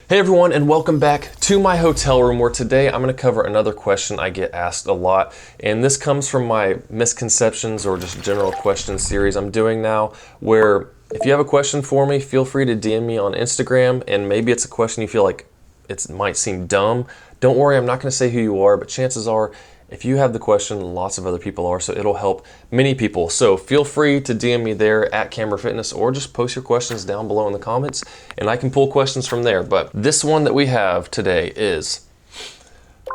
Hey everyone, and welcome back to my hotel room, where today I'm going to cover another question I get asked a lot, and this comes from my misconceptions or just general question series I'm doing now, where if you have a question for me, feel free to DM me on Instagram, and maybe it's a question you feel like it might seem dumb. Don't worry, I'm not going to say who you are, but chances are if you have the question, lots of other people are, so it'll help many people. So feel free to DM me there at Camber Fitness, or just post your questions down below in the comments and I can pull questions from there. But this one that we have today is,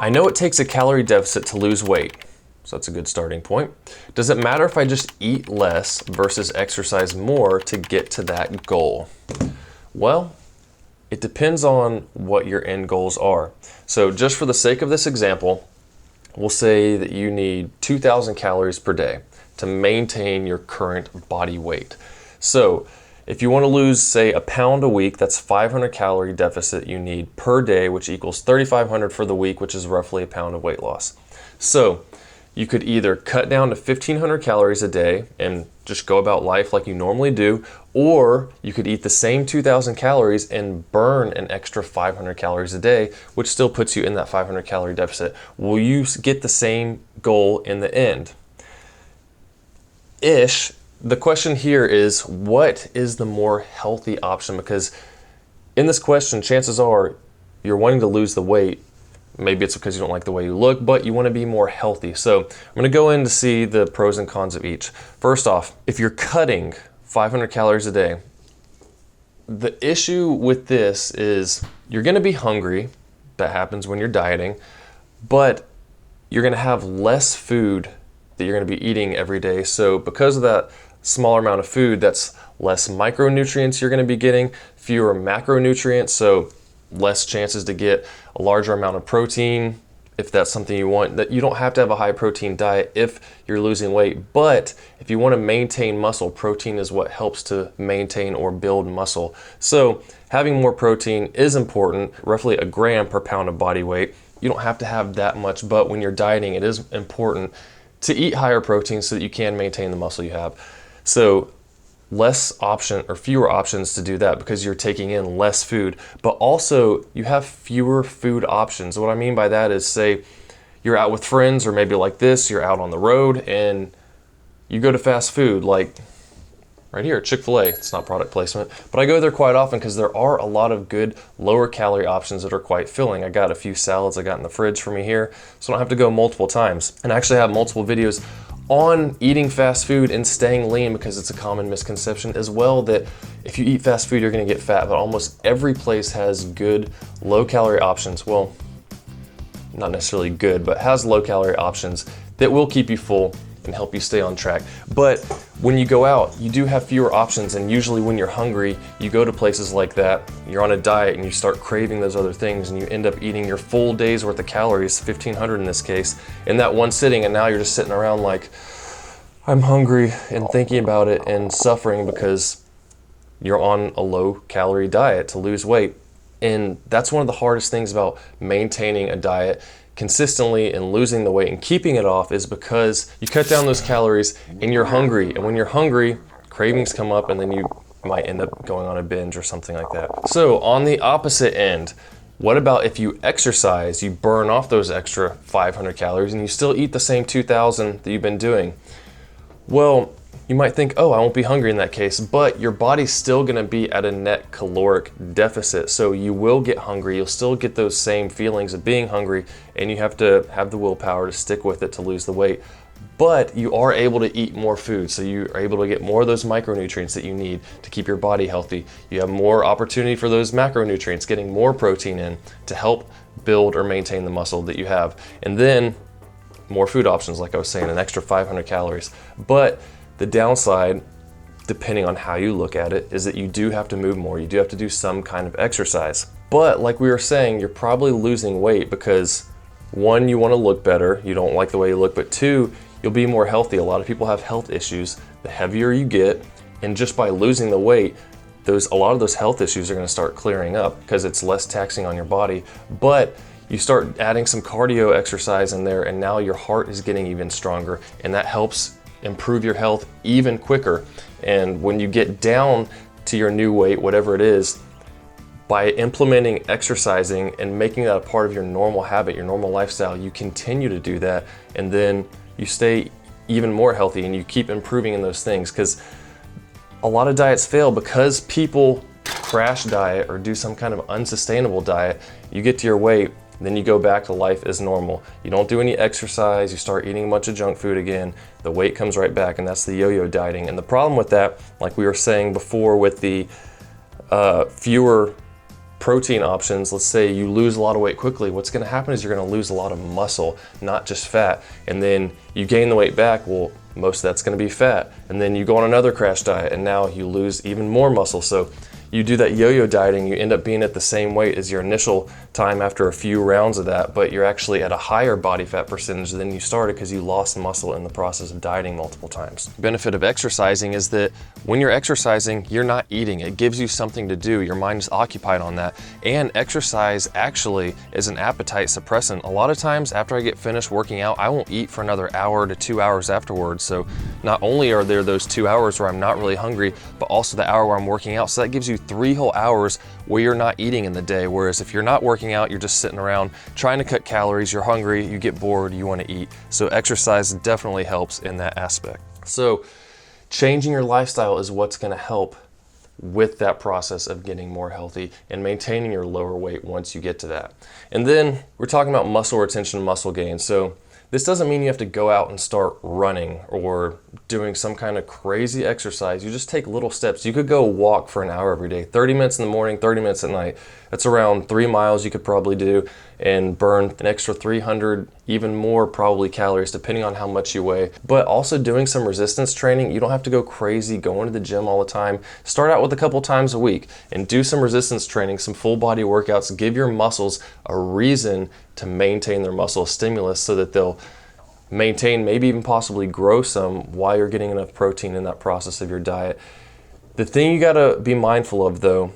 I know it takes a calorie deficit to lose weight, so that's a good starting point. Does it matter if I just eat less versus exercise more to get to that goal? Well, it depends on what your end goals are. So just for the sake of this example, we'll say that you need 2,000 calories per day to maintain your current body weight. So if you want to lose, say, a pound a week, that's 500 calorie deficit you need per day, which equals 3,500 for the week, which is roughly a pound of weight loss. So you could either cut down to 1,500 calories a day and just go about life like you normally do, or you could eat the same 2,000 calories and burn an extra 500 calories a day, which still puts you in that 500 calorie deficit. Will you get the same goal in the end? Ish. The question here is, what is the more healthy option? Because in this question, chances are you're wanting to lose the weight. Maybe it's because you don't like the way you look, but you want to be more healthy. So I'm going to go in to see the pros and cons of each. First off, if you're cutting 500 calories a day, the issue with this is you're going to be hungry. That happens when you're dieting, but you're going to have less food that you're going to be eating every day. So because of that smaller amount of food, that's less micronutrients you're going to be getting, fewer macronutrients, so less chances to get a larger amount of protein if that's something you want. That you don't have to have a high protein diet if you're losing weight, but if you want to maintain muscle, protein is what helps to maintain or build muscle. So having more protein is important, roughly a gram per pound of body weight. You don't have to have that much, but when you're dieting, it is important to eat higher protein so that you can maintain the muscle you have. So less option or fewer options to do that because you're taking in less food, but also you have fewer food options. What I mean by that is, say you're out with friends, or maybe like this, you're out on the road and you go to fast food, like right here, Chick-fil-A. It's not product placement, but I go there quite often because there are a lot of good lower calorie options that are quite filling. I got a few salads I got in the fridge for me here, so I don't have to go multiple times. And I actually have multiple videos on eating fast food and staying lean, because it's a common misconception as well that if you eat fast food, you're gonna get fat, but almost every place has good low calorie options. Well, not necessarily good, but has low calorie options that will keep you full and help you stay on track. But when you go out, you do have fewer options, and usually when you're hungry, you go to places like that, you're on a diet and you start craving those other things, and you end up eating your full day's worth of calories, 1,500 in this case, in that one sitting, and now you're just sitting around like, I'm hungry, and thinking about it and suffering because you're on a low calorie diet to lose weight. And that's one of the hardest things about maintaining a diet consistently and losing the weight and keeping it off, is because you cut down those calories and you're hungry. And when you're hungry, cravings come up, and then you might end up going on a binge or something like that. So on the opposite end, what about if you exercise, you burn off those extra 500 calories and you still eat the same 2,000 that you've been doing? Well, you might think, oh, I won't be hungry in that case, but your body's still gonna be at a net caloric deficit. So you will get hungry, you'll still get those same feelings of being hungry, and you have to have the willpower to stick with it to lose the weight. But you are able to eat more food, so you are able to get more of those micronutrients that you need to keep your body healthy. You have more opportunity for those macronutrients, getting more protein in to help build or maintain the muscle that you have. And then more food options, like I was saying, an extra 500 calories. But the downside, depending on how you look at it, is that you do have to move more. You do have to do some kind of exercise. But like we were saying, you're probably losing weight because, one, you want to look better. You don't like the way you look, but two, you'll be more healthy. A lot of people have health issues. The heavier you get, and just by losing the weight, a lot of those health issues are going to start clearing up because it's less taxing on your body. But you start adding some cardio exercise in there, and now your heart is getting even stronger, and that helps improve your health even quicker. And when you get down to your new weight, whatever it is, by implementing exercising and making that a part of your normal habit, your normal lifestyle, you continue to do that, and then you stay even more healthy and you keep improving in those things. Because a lot of diets fail because people crash diet or do some kind of unsustainable diet. You get to your weight, then you go back to life as normal. You don't do any exercise, you start eating a bunch of junk food again, the weight comes right back, and that's the yo-yo dieting. And the problem with that, like we were saying before with the fewer protein options, let's say you lose a lot of weight quickly, what's gonna happen is you're gonna lose a lot of muscle, not just fat. And then you gain the weight back, well, most of that's gonna be fat. And then you go on another crash diet and now you lose even more muscle. So you do that yo-yo dieting, you end up being at the same weight as your initial time after a few rounds of that, but you're actually at a higher body fat percentage than you started because you lost muscle in the process of dieting multiple times. The benefit of exercising is that when you're exercising, you're not eating. It gives you something to do. Your mind is occupied on that. And exercise actually is an appetite suppressant. A lot of times after I get finished working out, I won't eat for another hour to 2 hours afterwards. So not only are there those 2 hours where I'm not really hungry, but also the hour where I'm working out. So that gives you 3 whole hours where you're not eating in the day. Whereas if you're not working out, you're just sitting around trying to cut calories, you're hungry, you get bored, you want to eat. So exercise definitely helps in that aspect. So changing your lifestyle is what's going to help with that process of getting more healthy and maintaining your lower weight once you get to that. And then we're talking about muscle retention, muscle gain. So this doesn't mean you have to go out and start running or doing some kind of crazy exercise. You just take little steps. You could go walk for an hour every day, 30 minutes in the morning, 30 minutes at night. That's around 3 miles you could probably do and burn an extra 300, even more probably calories, depending on how much you weigh. But also doing some resistance training. You don't have to go crazy going to the gym all the time. Start out with a couple times a week and do some resistance training, some full body workouts. Give your muscles a reason to maintain their muscle stimulus so that they'll maintain, maybe even possibly grow some while you're getting enough protein in that process of your diet. The thing you gotta be mindful of though,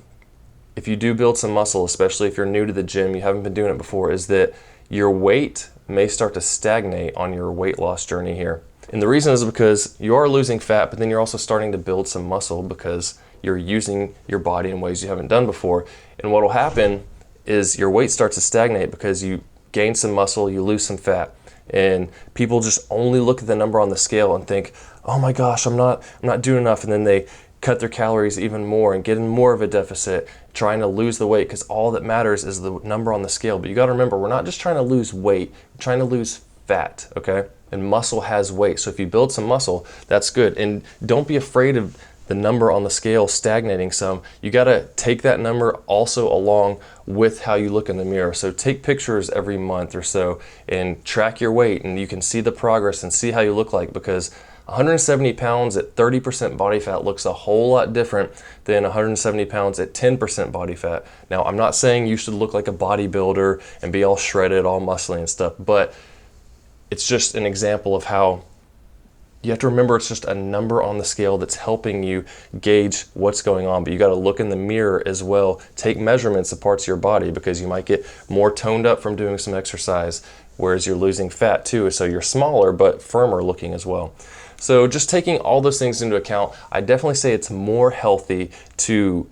if you do build some muscle, especially if you're new to the gym, you haven't been doing it before, is that your weight may start to stagnate on your weight loss journey here. And the reason is because you are losing fat, but then you're also starting to build some muscle because you're using your body in ways you haven't done before. And what will happen is your weight starts to stagnate because you gain some muscle, you lose some fat. And people just only look at the number on the scale and think, oh my gosh, I'm not doing enough. And then they cut their calories even more and get in more of a deficit, trying to lose the weight, because all that matters is the number on the scale. But you gotta remember, we're not just trying to lose weight, we're trying to lose fat, okay? And muscle has weight. So if you build some muscle, that's good. And don't be afraid of the number on the scale stagnating some. You gotta take that number also along with how you look in the mirror. So take pictures every month or so and track your weight, and you can see the progress and see how you look like, because 170 pounds at 30% body fat looks a whole lot different than 170 pounds at 10% body fat. Now, I'm not saying you should look like a bodybuilder and be all shredded, all muscly and stuff, but it's just an example of how you have to remember it's just a number on the scale that's helping you gauge what's going on. But you got to look in the mirror as well, take measurements of parts of your body, because you might get more toned up from doing some exercise, whereas you're losing fat too, so you're smaller but firmer looking as well. So just taking all those things into account, I definitely say it's more healthy to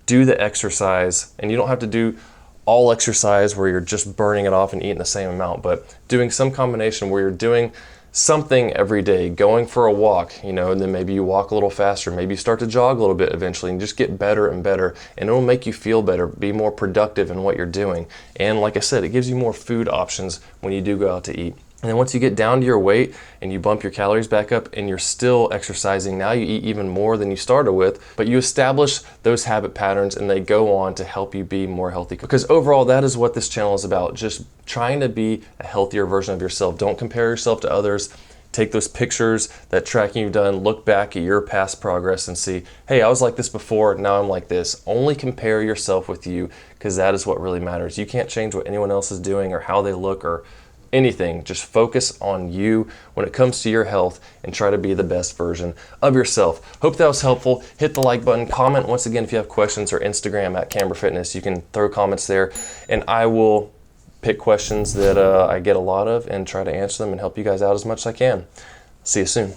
do the exercise, and you don't have to do all exercise where you're just burning it off and eating the same amount, but doing some combination where you're doing something every day, going for a walk, and then maybe you walk a little faster, maybe you start to jog a little bit eventually, and just get better and better, and it'll make you feel better, be more productive in what you're doing. And like I said, it gives you more food options when you do go out to eat. And then once you get down to your weight and you bump your calories back up and you're still exercising, now you eat even more than you started with, but you establish those habit patterns and they go on to help you be more healthy. Because overall, that is what this channel is about, just trying to be a healthier version of yourself. Don't compare yourself to others. Take those pictures, that tracking you've done, look back at your past progress and see, hey, I was like this before, now I'm like this. Only compare yourself with you, because that is what really matters. You can't change what anyone else is doing or how they look or anything. Just focus on you when it comes to your health and try to be the best version of yourself. Hope that was helpful. Hit the like button, comment once again if you have questions, or Instagram at Camber Fitness. You can throw comments there and I will pick questions that I get a lot of and try to answer them and help you guys out as much as I can. See you soon.